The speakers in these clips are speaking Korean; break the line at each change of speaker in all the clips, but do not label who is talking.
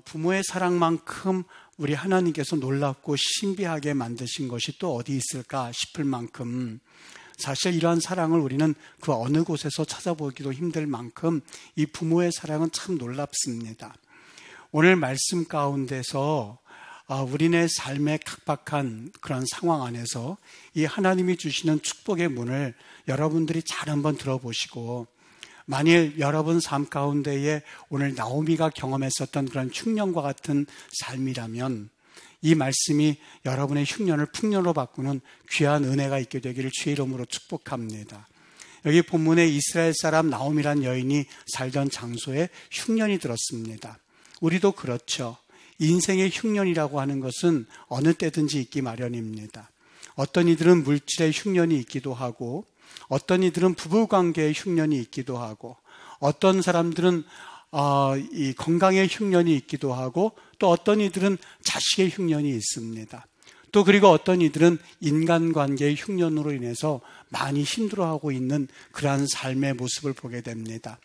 부모의 사랑만큼 우리 하나님께서 놀랍고 신비하게 만드신 것이 또 어디 있을까 싶을 만큼, 사실 이러한 사랑을 우리는 그 어느 곳에서 찾아보기도 힘들 만큼 이 부모의 사랑은 참 놀랍습니다. 오늘 말씀 가운데서 우리네 삶의 각박한 그런 상황 안에서 이 하나님이 주시는 축복의 문을 여러분들이 잘 한번 들어보시고, 만일 여러분 삶 가운데에 오늘 나오미가 경험했었던 그런 흉년과 같은 삶이라면 이 말씀이 여러분의 흉년을 풍년으로 바꾸는 귀한 은혜가 있게 되기를 주의 이름으로 축복합니다. 여기 본문에 이스라엘 사람 나오미란 여인이 살던 장소에 흉년이 들었습니다. 우리도 그렇죠. 인생의 흉년이라고 하는 것은 어느 때든지 있기 마련입니다. 어떤 이들은 물질의 흉년이 있기도 하고, 어떤 이들은 부부관계의 흉년이 있기도 하고, 어떤 사람들은 이 건강의 흉년이 있기도 하고, 또 어떤 이들은 자식의 흉년이 있습니다. 또 그리고 어떤 이들은 인간관계의 흉년으로 인해서 많이 힘들어하고 있는 그러한 삶의 모습을 보게 됩니다.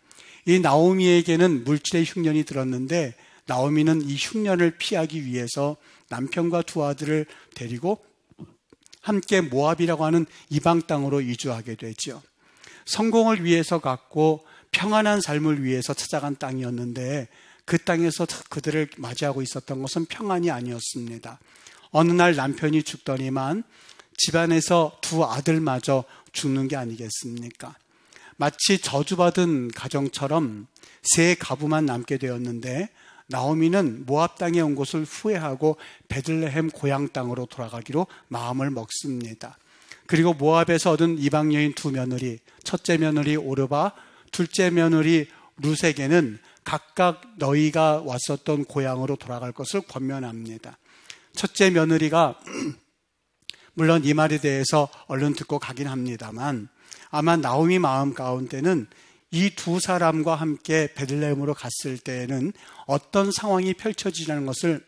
이 나오미에게는 물질의 흉년이 들었는데, 나오미는 이 흉년을 피하기 위해서 남편과 두 아들을 데리고 함께 모압이라고 하는 이방 땅으로 이주하게 되죠. 성공을 위해서 갔고 평안한 삶을 위해서 찾아간 땅이었는데, 그 땅에서 그들을 맞이하고 있었던 것은 평안이 아니었습니다. 어느 날 남편이 죽더니만 집안에서 두 아들마저 죽는 게 아니겠습니까? 마치 저주받은 가정처럼 세 가부만 남게 되었는데, 나오미는 모압 땅에 온 것을 후회하고 베들레헴 고향 땅으로 돌아가기로 마음을 먹습니다. 그리고 모압에서 얻은 이방 여인 두 며느리, 첫째 며느리 오르바, 둘째 며느리 룻에게는 각각 너희가 왔었던 고향으로 돌아갈 것을 권면합니다. 첫째 며느리가 물론 이 말에 대해서 얼른 듣고 가긴 합니다만, 아마 나오미 마음 가운데는 이 두 사람과 함께 베들레헴으로 갔을 때에는 어떤 상황이 펼쳐지라는 것을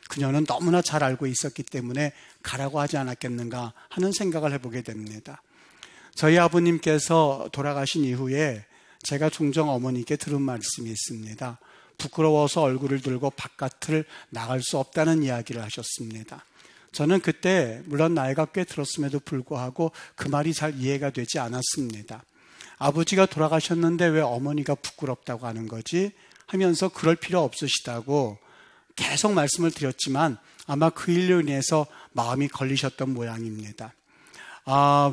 그녀는 너무나 잘 알고 있었기 때문에 가라고 하지 않았겠는가 하는 생각을 해보게 됩니다. 저희 아버님께서 돌아가신 이후에 제가 종종 어머니께 들은 말씀이 있습니다. 부끄러워서 얼굴을 들고 바깥을 나갈 수 없다는 이야기를 하셨습니다. 저는 그때 물론 나이가 꽤 들었음에도 불구하고 그 말이 잘 이해가 되지 않았습니다. 아버지가 돌아가셨는데 왜 어머니가 부끄럽다고 하는 거지? 하면서 그럴 필요 없으시다고 계속 말씀을 드렸지만 아마 그 일로 인해서 마음이 걸리셨던 모양입니다.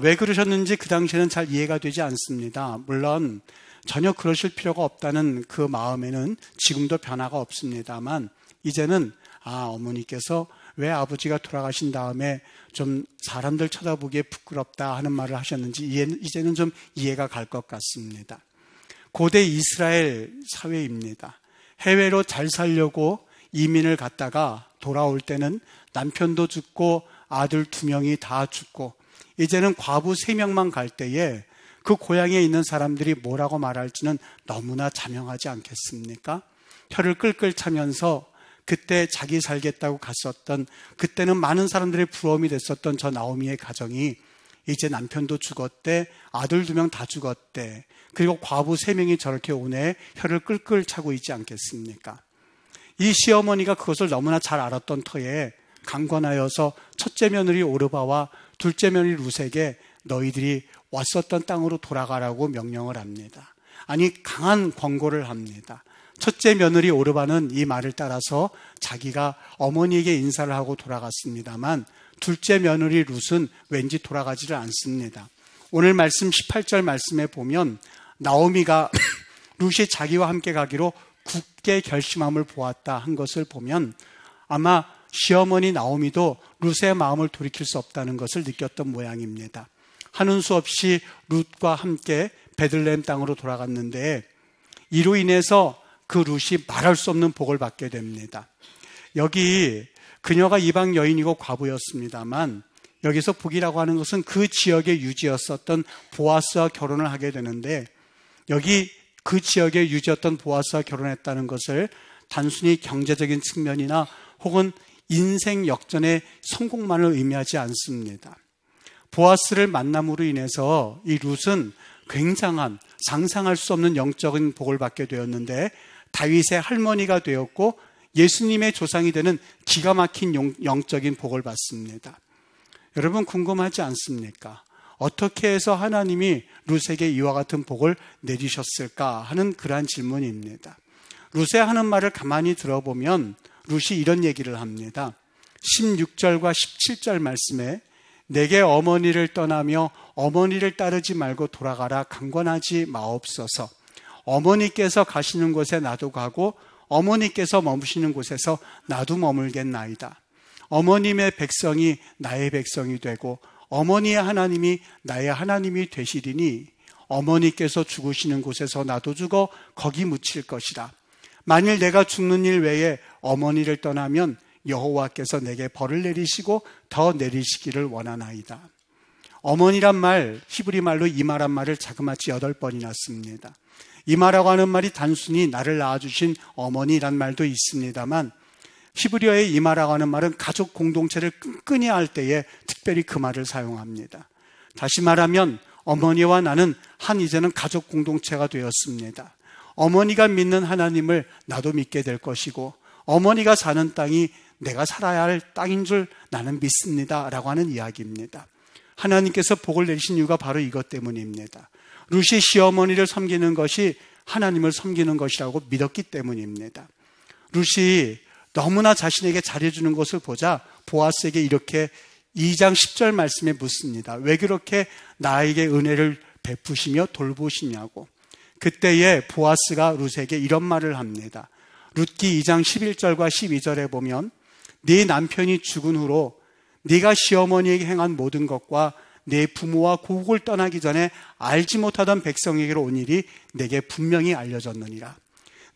왜 그러셨는지 그 당시에는 잘 이해가 되지 않습니다. 물론 전혀 그러실 필요가 없다는 그 마음에는 지금도 변화가 없습니다만, 이제는 어머니께서 왜 아버지가 돌아가신 다음에 좀 사람들 쳐다보기에 부끄럽다 하는 말을 하셨는지 이제는 좀 이해가 갈 것 같습니다. 고대 이스라엘 사회입니다. 해외로 잘 살려고 이민을 갔다가 돌아올 때는 남편도 죽고 아들 2명이 다 죽고 이제는 과부 3명만 갈 때에 그 고향에 있는 사람들이 뭐라고 말할지는 너무나 자명하지 않겠습니까? 혀를 끌끌 차면서 그때 자기 살겠다고 갔었던, 그때는 많은 사람들의 부러움이 됐었던 저 나오미의 가정이 이제 남편도 죽었대, 아들 2명 다 죽었대, 그리고 과부 3명이 저렇게 오네 혀를 끌끌 차고 있지 않겠습니까? 이 시어머니가 그것을 너무나 잘 알았던 터에 강권하여서 첫째 며느리 오르바와 둘째 며느리 룻에게 너희들이 왔었던 땅으로 돌아가라고 명령을 합니다. 아니, 강한 권고를 합니다. 첫째 며느리 오르바는 이 말을 따라서 자기가 어머니에게 인사를 하고 돌아갔습니다만, 둘째 며느리 룻은 왠지 돌아가지를 않습니다. 오늘 말씀 18절 말씀에 보면 나오미가 룻이 자기와 함께 가기로 굳게 결심함을 보았다 한 것을 보면 아마 시어머니 나오미도 룻의 마음을 돌이킬 수 없다는 것을 느꼈던 모양입니다. 하는 수 없이 룻과 함께 베들레헴 땅으로 돌아갔는데, 이로 인해서 그 룻이 말할 수 없는 복을 받게 됩니다. 여기 그녀가 이방 여인이고 과부였습니다만, 여기서 복이라고 하는 것은 그 지역의 유지였었던 보아스와 결혼을 하게 되는데, 여기 그 지역의 유지였던 보아스와 결혼했다는 것을 단순히 경제적인 측면이나 혹은 인생 역전의 성공만을 의미하지 않습니다. 보아스를 만남으로 인해서 이 룻은 굉장한 상상할 수 없는 영적인 복을 받게 되었는데, 다윗의 할머니가 되었고 예수님의 조상이 되는 기가 막힌 영적인 복을 받습니다. 여러분 궁금하지 않습니까? 어떻게 해서 하나님이 룻에게 이와 같은 복을 내리셨을까 하는 그러한 질문입니다. 룻의 하는 말을 가만히 들어보면 룻이 이런 얘기를 합니다. 16절과 17절 말씀에 내게 어머니를 떠나며 어머니를 따르지 말고 돌아가라 강권하지 마옵소서. 어머니께서 가시는 곳에 나도 가고 어머니께서 머무시는 곳에서 나도 머물겠나이다. 어머님의 백성이 나의 백성이 되고 어머니의 하나님이 나의 하나님이 되시리니 어머니께서 죽으시는 곳에서 나도 죽어 거기 묻힐 것이라. 만일 내가 죽는 일 외에 어머니를 떠나면 여호와께서 내게 벌을 내리시고 더 내리시기를 원하나이다. 어머니란 말, 히브리 말로 이마란 말을 자그마치 8번이나 씁니다. 이마라고 하는 말이 단순히 나를 낳아주신 어머니란 말도 있습니다만 히브리어의 이마라고 하는 말은 가족 공동체를 끈끈이 할 때에 특별히 그 말을 사용합니다. 다시 말하면 어머니와 나는 이제는 가족 공동체가 되었습니다. 어머니가 믿는 하나님을 나도 믿게 될 것이고 어머니가 사는 땅이 내가 살아야 할 땅인 줄 나는 믿습니다 라고 하는 이야기입니다. 하나님께서 복을 내리신 이유가 바로 이것 때문입니다. 룻이 시어머니를 섬기는 것이 하나님을 섬기는 것이라고 믿었기 때문입니다. 룻이 너무나 자신에게 잘해주는 것을 보자 보아스에게 이렇게 2장 10절 말씀에 묻습니다. 왜 그렇게 나에게 은혜를 베푸시며 돌보시냐고. 그때에 보아스가 룻에게 이런 말을 합니다. 룻기 2장 11절과 12절에 보면 네 남편이 죽은 후로 네가 시어머니에게 행한 모든 것과 네 부모와 고국을 떠나기 전에 알지 못하던 백성에게로 온 일이 내게 분명히 알려졌느니라.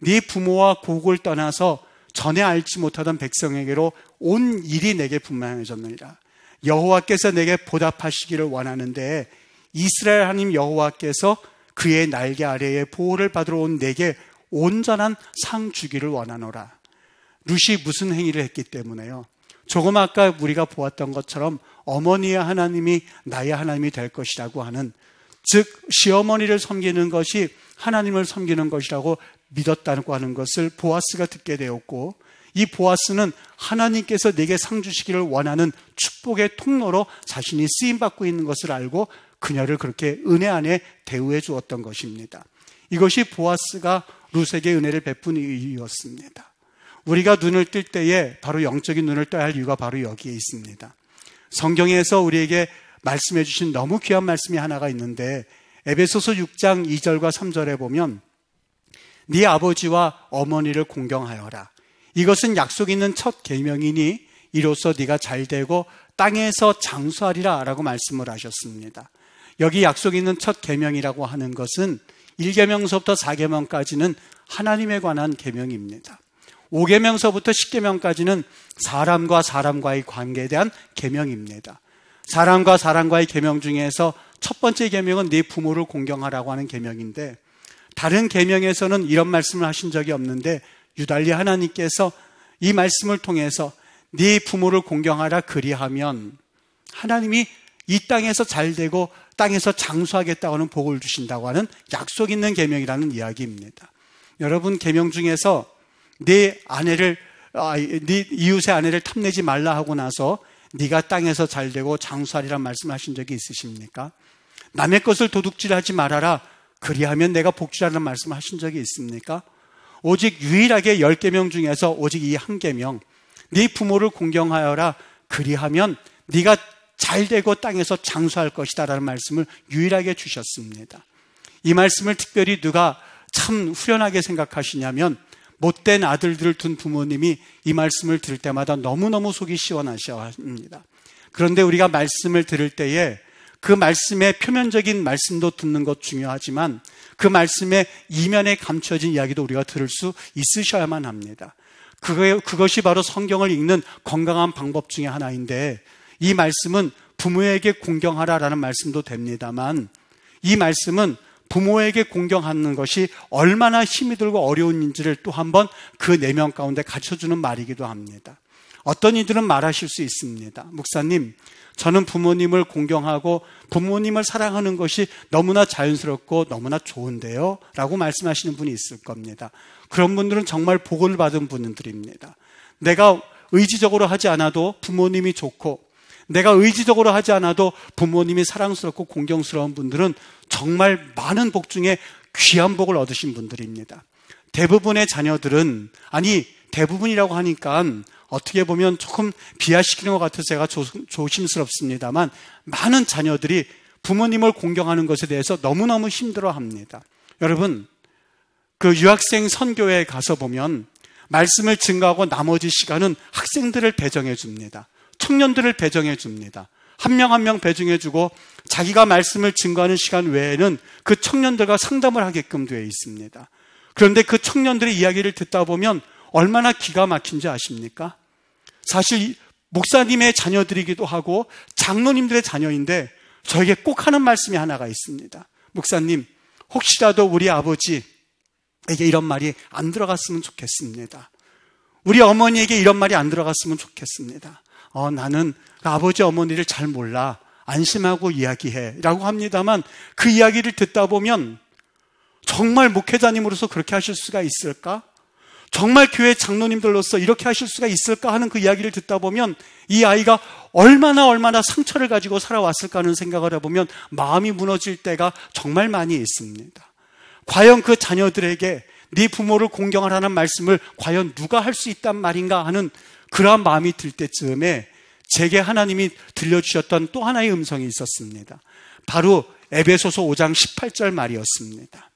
네 부모와 고국을 떠나서 전에 알지 못하던 백성에게로 온 일이 내게 분명해졌느니라. 여호와께서 내게 보답하시기를 원하는데 이스라엘 하나님 여호와께서 그의 날개 아래에 보호를 받으러 온 내게 온전한 상 주기를 원하노라. 룻이 무슨 행위를 했기 때문에요? 조금 아까 우리가 보았던 것처럼 어머니의 하나님이 나의 하나님이 될 것이라고 하는, 즉 시어머니를 섬기는 것이 하나님을 섬기는 것이라고 믿었다고 하는 것을 보아스가 듣게 되었고, 이 보아스는 하나님께서 내게 상 주시기를 원하는 축복의 통로로 자신이 쓰임받고 있는 것을 알고 그녀를 그렇게 은혜 안에 대우해 주었던 것입니다. 이것이 보아스가 룻에게 은혜를 베푼 이유였습니다. 우리가 눈을 뜰 때에 바로 영적인 눈을 떠야 할 이유가 바로 여기에 있습니다. 성경에서 우리에게 말씀해 주신 너무 귀한 말씀이 하나가 있는데, 에베소서 6장 2절과 3절에 보면 네 아버지와 어머니를 공경하여라. 이것은 약속 있는 첫 계명이니 이로써 네가 잘되고 땅에서 장수하리라 라고 말씀을 하셨습니다. 여기 약속 있는 첫 계명이라고 하는 것은 1계명서부터 4계명까지는 하나님에 관한 계명입니다. 5계명서부터 10계명까지는 사람과 사람과의 관계에 대한 계명입니다. 사람과 사람과의 계명 중에서 첫 번째 계명은 네 부모를 공경하라고 하는 계명인데, 다른 계명에서는 이런 말씀을 하신 적이 없는데 유달리 하나님께서 이 말씀을 통해서 네 부모를 공경하라 그리하면 하나님이 이 땅에서 잘되고 땅에서 장수하겠다고 하는 복을 주신다고 하는 약속 있는 계명이라는 이야기입니다. 여러분, 계명 중에서 네 이웃의 아내를 탐내지 말라 하고 나서 네가 땅에서 잘되고 장수하리란 말씀하신 적이 있으십니까? 남의 것을 도둑질하지 말아라 그리하면 내가 복주라는 말씀하신 적이 있습니까? 오직 유일하게 10계명 중에서 오직 이 한 계명, 네 부모를 공경하여라 그리하면 네가 잘되고 땅에서 장수할 것이다 라는 말씀을 유일하게 주셨습니다. 이 말씀을 특별히 누가 참 후련하게 생각하시냐면, 못된 아들들을 둔 부모님이 이 말씀을 들을 때마다 너무너무 속이 시원하셔 합니다. 그런데 우리가 말씀을 들을 때에 그 말씀의 표면적인 말씀도 듣는 것 중요하지만 그 말씀의 이면에 감춰진 이야기도 우리가 들을 수 있으셔야만 합니다. 그것이 바로 성경을 읽는 건강한 방법 중에 하나인데, 이 말씀은 부모에게 공경하라라는 말씀도 됩니다만, 이 말씀은 부모에게 공경하는 것이 얼마나 힘이 들고 어려운 인지를 또 한번 그 내면 가운데 갖춰주는 말이기도 합니다. 어떤 이들은 말하실 수 있습니다. 목사님, 저는 부모님을 공경하고 부모님을 사랑하는 것이 너무나 자연스럽고 너무나 좋은데요? 라고 말씀하시는 분이 있을 겁니다. 그런 분들은 정말 복을 받은 분들입니다. 내가 의지적으로 하지 않아도 부모님이 좋고, 내가 의지적으로 하지 않아도 부모님이 사랑스럽고 공경스러운 분들은 정말 많은 복 중에 귀한 복을 얻으신 분들입니다. 대부분의 자녀들은, 아니 대부분이라고 하니까 어떻게 보면 조금 비하시키는 것 같아서 제가 조심스럽습니다만, 많은 자녀들이 부모님을 공경하는 것에 대해서 너무너무 힘들어합니다. 여러분, 그 유학생 선교회에 가서 보면 말씀을 증거하고 나머지 시간은 학생들을 배정해 줍니다. 청년들을 배정해 줍니다. 한 명 한 명 배정해 주고 자기가 말씀을 증거하는 시간 외에는 그 청년들과 상담을 하게끔 되어 있습니다. 그런데 그 청년들의 이야기를 듣다 보면 얼마나 기가 막힌지 아십니까? 사실 목사님의 자녀들이기도 하고 장로님들의 자녀인데 저에게 꼭 하는 말씀이 하나가 있습니다. 목사님, 혹시라도 우리 아버지에게 이런 말이 안 들어갔으면 좋겠습니다. 우리 어머니에게 이런 말이 안 들어갔으면 좋겠습니다. 나는 아버지 어머니를 잘 몰라, 안심하고 이야기해 라고 합니다만, 그 이야기를 듣다 보면 정말 목회자님으로서 그렇게 하실 수가 있을까? 정말 교회 장로님들로서 이렇게 하실 수가 있을까 하는 그 이야기를 듣다 보면 이 아이가 얼마나 상처를 가지고 살아왔을까 하는 생각을 해보면 마음이 무너질 때가 정말 많이 있습니다. 과연 그 자녀들에게 네 부모를 공경하라는 말씀을 과연 누가 할 수 있단 말인가 하는 그러한 마음이 들 때쯤에 제게 하나님이 들려주셨던 또 하나의 음성이 있었습니다. 바로 에베소서 5장 18절 말이었습니다.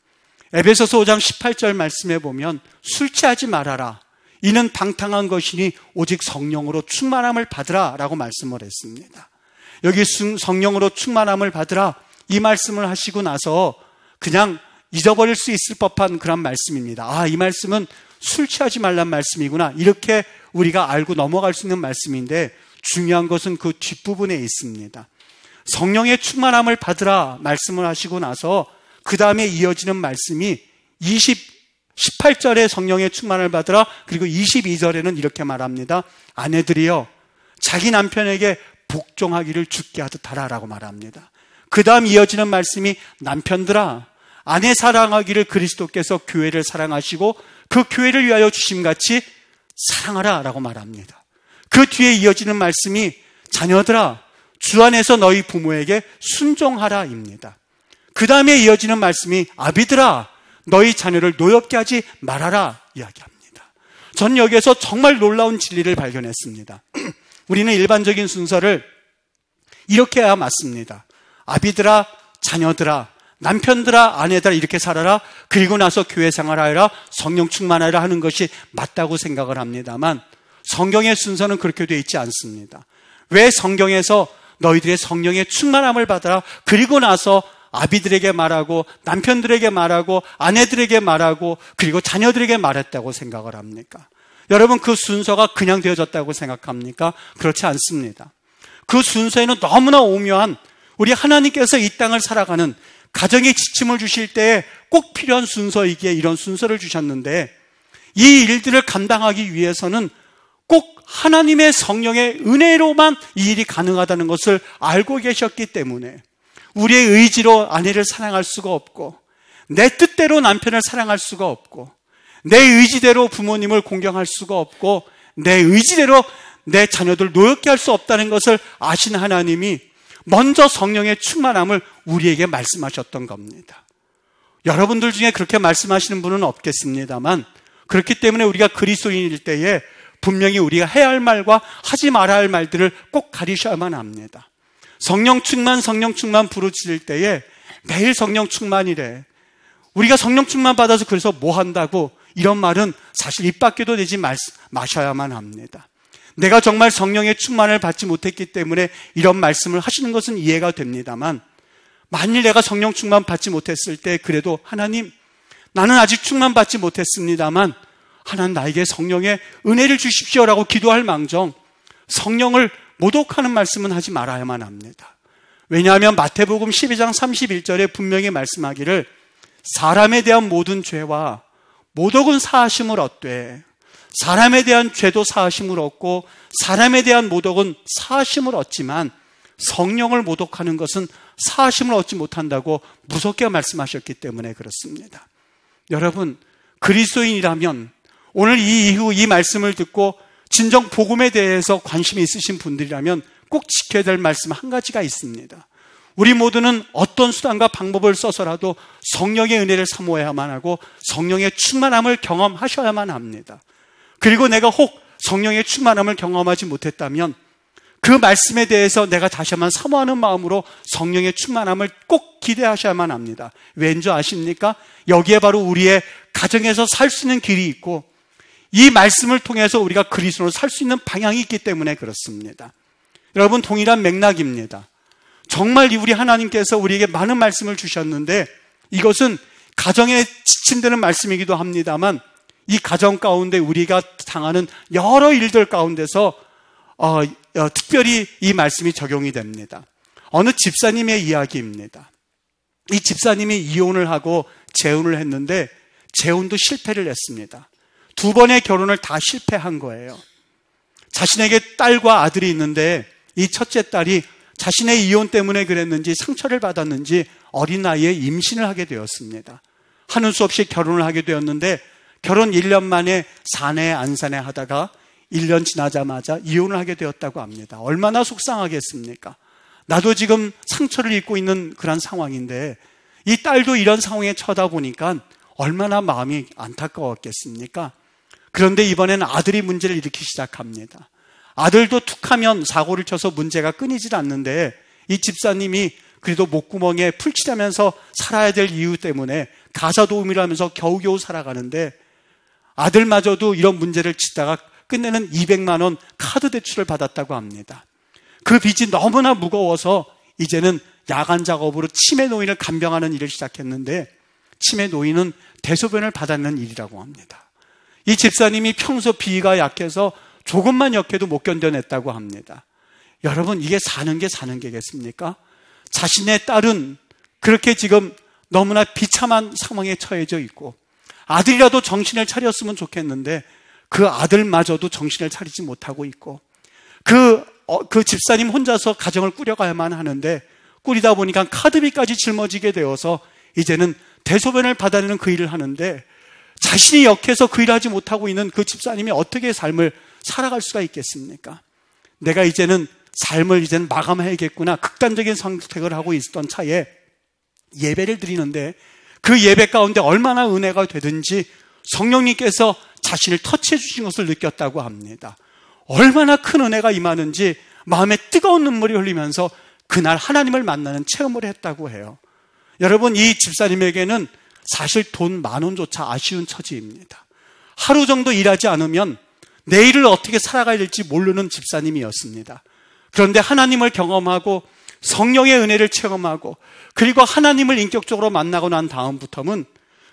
에베소서 5장 18절 말씀에 보면 술 취하지 말아라. 이는 방탕한 것이니 오직 성령으로 충만함을 받으라 라고 말씀을 했습니다. 여기 성령으로 충만함을 받으라 이 말씀을 하시고 나서 그냥 잊어버릴 수 있을 법한 그런 말씀입니다. 이 말씀은 술 취하지 말란 말씀이구나, 이렇게 우리가 알고 넘어갈 수 있는 말씀인데, 중요한 것은 그 뒷부분에 있습니다. 성령의 충만함을 받으라 말씀을 하시고 나서 그 다음에 이어지는 말씀이 18절에 성령의 충만을 받으라, 그리고 22절에는 이렇게 말합니다. 아내들이여 자기 남편에게 복종하기를 주께 하듯 하라라고 말합니다. 그 다음 이어지는 말씀이 남편들아 아내 사랑하기를 그리스도께서 교회를 사랑하시고 그 교회를 위하여 주심같이 사랑하라 라고 말합니다. 그 뒤에 이어지는 말씀이 자녀들아 주 안에서 너희 부모에게 순종하라 입니다. 그 다음에 이어지는 말씀이 아비들아 너희 자녀를 노엽게 하지 말아라 이야기합니다. 전 여기에서 정말 놀라운 진리를 발견했습니다. 우리는 일반적인 순서를 이렇게 해야 맞습니다. 아비들아 자녀들아 남편들아 아내들아 이렇게 살아라, 그리고 나서 교회 생활하여라, 성령 충만하라 하는 것이 맞다고 생각을 합니다만 성경의 순서는 그렇게 되어 있지 않습니다. 왜 성경에서 너희들의 성령의 충만함을 받아라, 그리고 나서 아비들에게 말하고 남편들에게 말하고 아내들에게 말하고 그리고 자녀들에게 말했다고 생각을 합니까? 여러분, 그 순서가 그냥 되어졌다고 생각합니까? 그렇지 않습니다. 그 순서에는 너무나 오묘한, 우리 하나님께서 이 땅을 살아가는 가정에 지침을 주실 때에 꼭 필요한 순서이기에 이런 순서를 주셨는데, 이 일들을 감당하기 위해서는 꼭 하나님의 성령의 은혜로만 이 일이 가능하다는 것을 알고 계셨기 때문에 우리의 의지로 아내를 사랑할 수가 없고, 내 뜻대로 남편을 사랑할 수가 없고, 내 의지대로 부모님을 공경할 수가 없고, 내 의지대로 내 자녀들 노엽게 할 수 없다는 것을 아신 하나님이 먼저 성령의 충만함을 우리에게 말씀하셨던 겁니다. 여러분들 중에 그렇게 말씀하시는 분은 없겠습니다만, 그렇기 때문에 우리가 그리스도인일 때에 분명히 우리가 해야 할 말과 하지 말아야 할 말들을 꼭 가리셔야만 합니다. 성령 충만 부르짖을 때에 매일 성령 충만이래, 우리가 성령 충만 받아서 그래서 뭐 한다고, 이런 말은 사실 입 밖에도 내지 마셔야만 합니다. 내가 정말 성령의 충만을 받지 못했기 때문에 이런 말씀을 하시는 것은 이해가 됩니다만, 만일 내가 성령 충만 받지 못했을 때 그래도 하나님, 나는 아직 충만 받지 못했습니다만 하나님 나에게 성령의 은혜를 주십시오라고 기도할 망정 성령을 모독하는 말씀은 하지 말아야만 합니다. 왜냐하면 마태복음 12장 31절에 분명히 말씀하기를 사람에 대한 모든 죄와 모독은 사하심을 얻되 사람에 대한 죄도 사하심을 얻고 사람에 대한 모독은 사하심을 얻지만 성령을 모독하는 것은 사하심을 얻지 못한다고 무섭게 말씀하셨기 때문에 그렇습니다. 여러분, 그리스도인이라면 오늘 이 이후 이 말씀을 듣고 진정 복음에 대해서 관심이 있으신 분들이라면 꼭 지켜야 될 말씀 한 가지가 있습니다. 우리 모두는 어떤 수단과 방법을 써서라도 성령의 은혜를 사모해야만 하고 성령의 충만함을 경험하셔야만 합니다. 그리고 내가 혹 성령의 충만함을 경험하지 못했다면 그 말씀에 대해서 내가 다시 한번 사모하는 마음으로 성령의 충만함을 꼭 기대하셔야만 합니다. 왠지 아십니까? 여기에 바로 우리의 가정에서 살 수 있는 길이 있고 이 말씀을 통해서 우리가 그리스도로 살 수 있는 방향이 있기 때문에 그렇습니다. 여러분, 동일한 맥락입니다. 정말 우리 하나님께서 우리에게 많은 말씀을 주셨는데 이것은 가정에 지침되는 말씀이기도 합니다만 이 가정 가운데 우리가 당하는 여러 일들 가운데서 특별히 이 말씀이 적용이 됩니다. 어느 집사님의 이야기입니다. 이 집사님이 이혼을 하고 재혼을 했는데 재혼도 실패를 했습니다. 2번의 결혼을 다 실패한 거예요. 자신에게 딸과 아들이 있는데 이 첫째 딸이 자신의 이혼 때문에 그랬는지 상처를 받았는지 어린 나이에 임신을 하게 되었습니다. 하는 수 없이 결혼을 하게 되었는데 결혼 1년 만에 사내 안사내 하다가 1년 지나자마자 이혼을 하게 되었다고 합니다. 얼마나 속상하겠습니까? 나도 지금 상처를 입고 있는 그런 상황인데 이 딸도 이런 상황에 쳐다보니까 얼마나 마음이 안타까웠겠습니까? 그런데 이번에는 아들이 문제를 일으키기 시작합니다. 아들도 툭하면 사고를 쳐서 문제가 끊이질 않는데 이 집사님이 그래도 목구멍에 풀칠하면서 살아야 될 이유 때문에 가사 도우미를 하면서 겨우겨우 살아가는데 아들마저도 이런 문제를 치다가 끝내는 200만 원 카드 대출을 받았다고 합니다. 그 빚이 너무나 무거워서 이제는 야간 작업으로 치매 노인을 간병하는 일을 시작했는데 치매 노인은 대소변을 받았는 일이라고 합니다. 이 집사님이 평소 비위가 약해서 조금만 역해도 못 견뎌냈다고 합니다. 여러분, 이게 사는 게 사는 게겠습니까? 자신의 딸은 그렇게 지금 너무나 비참한 상황에 처해져 있고 아들이라도 정신을 차렸으면 좋겠는데 그 아들마저도 정신을 차리지 못하고 있고 그 집사님 혼자서 가정을 꾸려가야만 하는데 꾸리다 보니까 카드비까지 짊어지게 되어서 이제는 대소변을 받아내는 그 일을 하는데 자신이 역해서 그 일을 하지 못하고 있는 그 집사님이 어떻게 삶을 살아갈 수가 있겠습니까? 내가 이제는 삶을 이제는 마감해야겠구나 극단적인 선택을 하고 있었던 차에 예배를 드리는데 그 예배 가운데 얼마나 은혜가 되든지 성령님께서 자신을 터치해 주신 것을 느꼈다고 합니다. 얼마나 큰 은혜가 임하는지 마음에 뜨거운 눈물이 흘리면서 그날 하나님을 만나는 체험을 했다고 해요. 여러분, 이 집사님에게는 사실 돈 10,000원조차 아쉬운 처지입니다. 하루 정도 일하지 않으면 내일을 어떻게 살아가야 될지 모르는 집사님이었습니다. 그런데 하나님을 경험하고 성령의 은혜를 체험하고 그리고 하나님을 인격적으로 만나고 난 다음부터는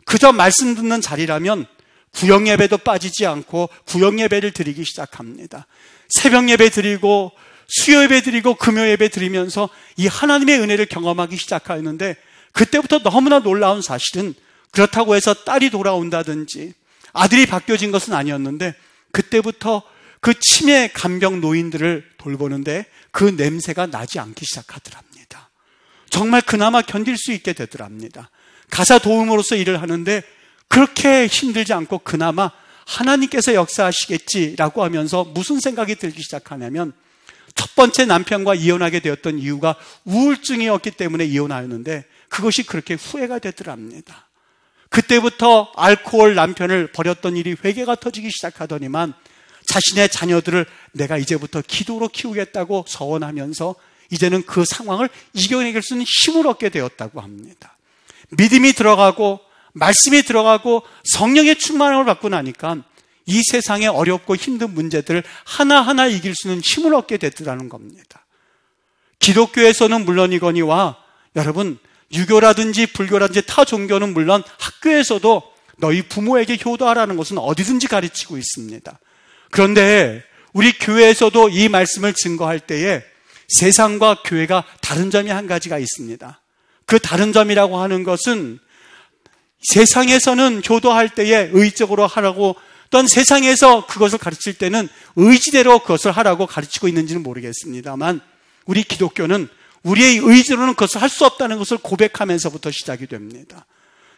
그저 말씀 듣는 자리라면 구역 예배도 빠지지 않고 구역 예배를 드리기 시작합니다. 새벽 예배 드리고 수요 예배 드리고 금요 예배 드리면서 이 하나님의 은혜를 경험하기 시작하였는데 그때부터 너무나 놀라운 사실은 그렇다고 해서 딸이 돌아온다든지 아들이 바뀌어진 것은 아니었는데 그때부터 그 치매 간병 노인들을 돌보는데 그 냄새가 나지 않기 시작하더랍니다. 정말 그나마 견딜 수 있게 되더랍니다. 가사 도움으로서 일을 하는데 그렇게 힘들지 않고 그나마 하나님께서 역사하시겠지라고 하면서 무슨 생각이 들기 시작하냐면 첫 번째 남편과 이혼하게 되었던 이유가 우울증이었기 때문에 이혼하였는데 그것이 그렇게 후회가 되더랍니다. 그때부터 알코올 남편을 버렸던 일이 회개가 터지기 시작하더니만 자신의 자녀들을 내가 이제부터 기도로 키우겠다고 서원하면서 이제는 그 상황을 이겨내길 수 있는 힘을 얻게 되었다고 합니다. 믿음이 들어가고 말씀이 들어가고 성령의 충만함을 받고 나니까 이 세상의 어렵고 힘든 문제들을 하나하나 이길 수 있는 힘을 얻게 됐다는 겁니다. 기독교에서는 물론이거니와 여러분 유교라든지 불교라든지 타 종교는 물론 학교에서도 너희 부모에게 효도하라는 것은 어디든지 가르치고 있습니다. 그런데 우리 교회에서도 이 말씀을 증거할 때에 세상과 교회가 다른 점이 한 가지가 있습니다. 그 다른 점이라고 하는 것은 세상에서는 효도할 때에 의적으로 하라고 또한 세상에서 그것을 가르칠 때는 의지대로 그것을 하라고 가르치고 있는지는 모르겠습니다만 우리 기독교는 우리의 의지로는 그것을 할 수 없다는 것을 고백하면서부터 시작이 됩니다.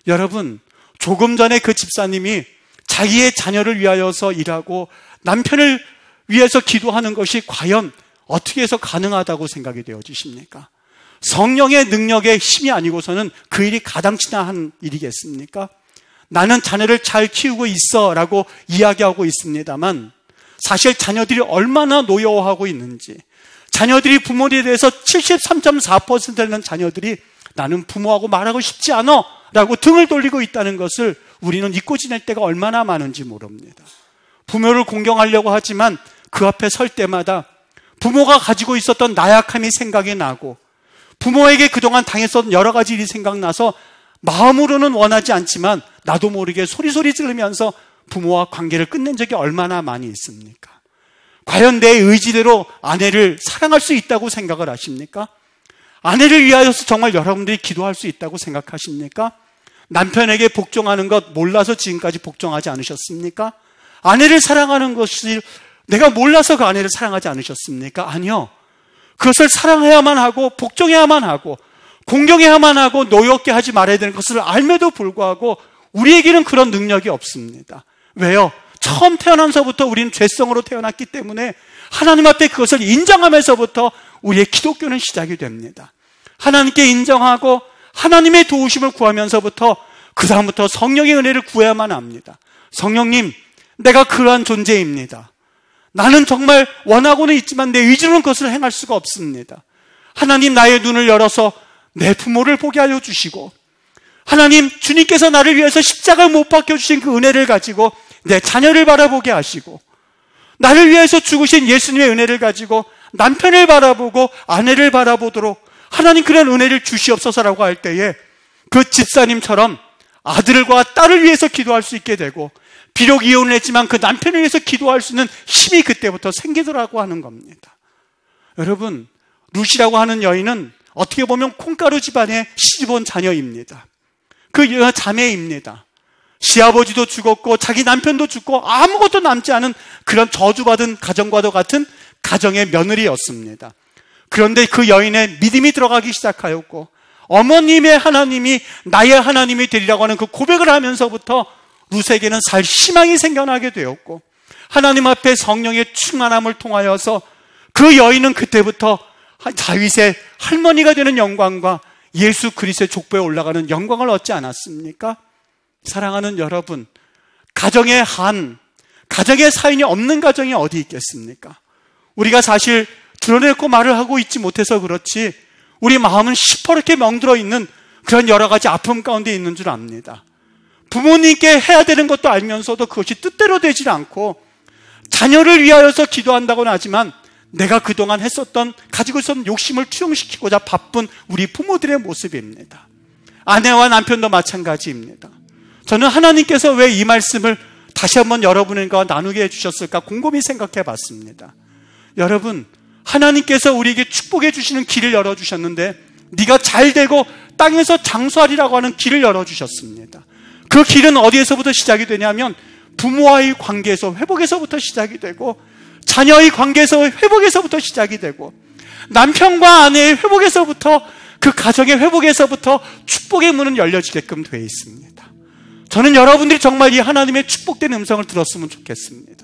여러분, 조금 전에 그 집사님이 자기의 자녀를 위하여서 일하고 남편을 위해서 기도하는 것이 과연 어떻게 해서 가능하다고 생각이 되어지십니까? 성령의 능력의 힘이 아니고서는 그 일이 가당치나 한 일이겠습니까? 나는 자녀를 잘 키우고 있어 라고 이야기하고 있습니다만 사실 자녀들이 얼마나 노여워하고 있는지, 자녀들이 부모에 대해서 73.4% 되는 자녀들이 나는 부모하고 말하고 싶지 않아 라고 등을 돌리고 있다는 것을 우리는 잊고 지낼 때가 얼마나 많은지 모릅니다. 부모를 공경하려고 하지만 그 앞에 설 때마다 부모가 가지고 있었던 나약함이 생각이 나고 부모에게 그동안 당했었던 여러 가지 일이 생각나서 마음으로는 원하지 않지만 나도 모르게 소리소리 지르면서 부모와 관계를 끝낸 적이 얼마나 많이 있습니까? 과연 내 의지대로 아내를 사랑할 수 있다고 생각을 하십니까? 아내를 위하여서 정말 여러분들이 기도할 수 있다고 생각하십니까? 남편에게 복종하는 것 몰라서 지금까지 복종하지 않으셨습니까? 아내를 사랑하는 것이 내가 몰라서 그 아내를 사랑하지 않으셨습니까? 아니요. 그것을 사랑해야만 하고 복종해야만 하고 공경해야만 하고 노엽게 하지 말아야 되는 것을 알면도 불구하고 우리에게는 그런 능력이 없습니다. 왜요? 처음 태어나서부터 우리는 죄성으로 태어났기 때문에 하나님 앞에 그것을 인정하면서부터 우리의 기독교는 시작이 됩니다. 하나님께 인정하고 하나님의 도우심을 구하면서부터 그 다음부터 성령의 은혜를 구해야만 합니다. 성령님, 내가 그러한 존재입니다. 나는 정말 원하고는 있지만 내 의지로는 그것을 행할 수가 없습니다. 하나님, 나의 눈을 열어서 내 부모를 보게 하여 주시고 하나님, 주님께서 나를 위해서 십자가를 못 박혀주신 그 은혜를 가지고 내 자녀를 바라보게 하시고 나를 위해서 죽으신 예수님의 은혜를 가지고 남편을 바라보고 아내를 바라보도록 하나님 그런 은혜를 주시옵소서라고 할 때에 그 집사님처럼 아들과 딸을 위해서 기도할 수 있게 되고 비록 이혼을 했지만 그 남편을 위해서 기도할 수 있는 힘이 그때부터 생기더라고 하는 겁니다. 여러분, 룻이라고 하는 여인은 어떻게 보면 콩가루 집안의 시집온 자녀입니다. 그 자매입니다. 시아버지도 죽었고 자기 남편도 죽고 아무것도 남지 않은 그런 저주받은 가정과도 같은 가정의 며느리였습니다. 그런데 그 여인의 믿음이 들어가기 시작하였고 어머님의 하나님이 나의 하나님이 되리라고 하는 그 고백을 하면서부터 룻에게는 살 희망이 생겨나게 되었고 하나님 앞에 성령의 충만함을 통하여서 그 여인은 그때부터 다윗의 할머니가 되는 영광과 예수 그리스도의 족보에 올라가는 영광을 얻지 않았습니까? 사랑하는 여러분, 가정의 가정의 사인이 없는 가정이 어디 있겠습니까? 우리가 사실 드러내고 말을 하고 있지 못해서 그렇지 우리 마음은 시퍼렇게 멍들어 있는 그런 여러 가지 아픔 가운데 있는 줄 압니다. 부모님께 해야 되는 것도 알면서도 그것이 뜻대로 되질 않고 자녀를 위하여서 기도한다고는 하지만 내가 그동안 가지고 있었던 욕심을 투영시키고자 바쁜 우리 부모들의 모습입니다. 아내와 남편도 마찬가지입니다. 저는 하나님께서 왜 이 말씀을 다시 한번 여러분과 나누게 해주셨을까 곰곰이 생각해 봤습니다. 여러분, 하나님께서 우리에게 축복해 주시는 길을 열어주셨는데 네가 잘 되고 땅에서 장수하리라고 하는 길을 열어주셨습니다. 그 길은 어디에서부터 시작이 되냐면 부모와의 관계에서 회복에서부터 시작이 되고 자녀의 관계에서 회복에서부터 시작이 되고 남편과 아내의 회복에서부터 그 가정의 회복에서부터 축복의 문은 열려지게끔 되어 있습니다. 저는 여러분들이 정말 이 하나님의 축복된 음성을 들었으면 좋겠습니다.